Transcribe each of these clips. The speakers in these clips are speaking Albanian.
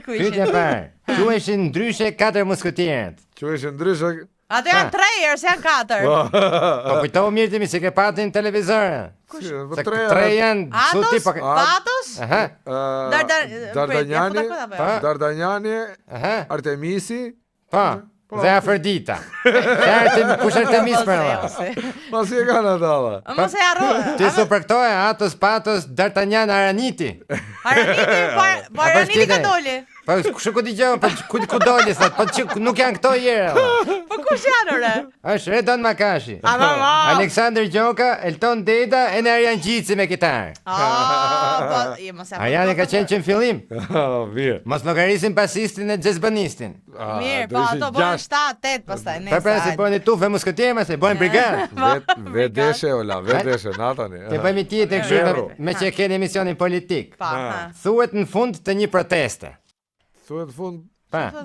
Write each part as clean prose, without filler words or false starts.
Pyetja e parë. Quheshin ndryshe 4 musketierët. Quheshin ndryshe. Ato janë 3 se janë 4. Po kujtohu mirë timi se ke patë në televizor. Se 3 janë Atos, Patos, Dardanjani, Artemisi, dhe Afrodita. Kush Artemis për Allah? Mos e kanë ata. Mos e harro. Ti supertoje Atos, Patos, D'Artagnan, Araniti. Araniti ka doli. Po kush ku dëgjoj, po ku doli sot, po nuk janë këto herë. Po kush janë ore? Është Redon Makashi. Aleksandr Gjoka, Elton Deda e Arjan Gjici me kitar. Arjani ka qenë që në fillim. Mirë. Mos llogarisim basistin e jazzbanistin. Mirë, po ato bën 7-8 pastaj nesër. Po se bëni tufe musketier, se bëjnë brigadë. Vedeshe Ola, vedeshe natani. Te bëjmë tjetër kështu me që keni emisionin politik. Thuhet në fund të një proteste. Thuhet fund.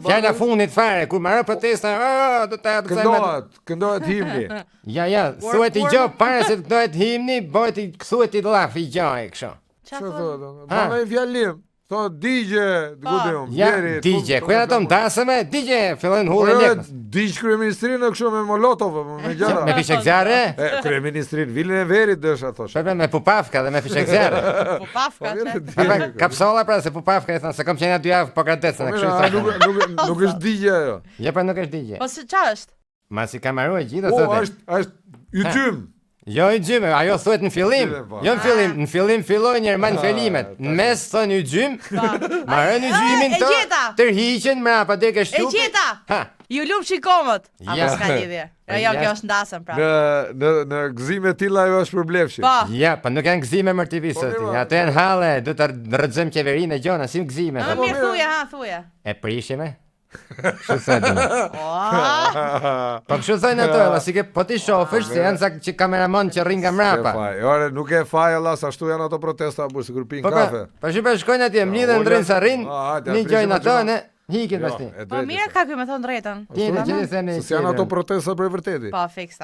Fjala fundit fare kur marrë protesta, do ta këndohet himni. Ja, thuhet i gjë para se të këndohet himni, thuhet i llaf i gjë kështu. Çfarë thotë? Bënë fjalim. Thot digje, gudëm. Ja, digje. Ku janë ato ndasëme? Digje, fillojnë hullën lekës. Digj kryeministrin kështu me Molotov, me gjëra. Me fishek zjarre? Kryeministrin Vilën e Verit dësha thosh. Po me Pupafka dhe me fishek zjarre. Pupafka. Kapsolla pra se Pupafka e thon se kam qenë 2 javë po kardecën kështu. Nuk është digje ajo. Ja, po nuk është digje. Po çfarë është? Masi ka marrë gjithë ato. Është yxym. Jo i gjyme, ajo thuhet në fillim. Jo në fillim fillojnë Jerman felimet. Në mes thonë i gjym. Marrën i gjymin të tërhiqen mrapa deri ke shtupi. E gjeta. Ju lum shikomët. Apo s'ka lidhje. Jo, kjo është ndasëm pra. Në gëzime tilla ajo është problemshi. Ja, po nuk janë gëzime mërtivisë ti. Ato janë halle, do të rrëzojmë qeverinë e gjona, si gëzime. Mirë thuja. E prishime? Kështu thënë. Po kështu thënë ato, si ke po ti shofësh se janë sa që kameraman që rrin nga mrapa. Ore, nuk e faj Allah, sa ashtu janë ato protesta apo sikur pin kafe. Po shkojnë atje, mlidhen ndrin sa rrin, një gjojnë ato ne hiqin pastaj. Po mirë ka ky me thon drejtën. Ti themi. Se janë ato protesta për vërtetë. Po fiksa.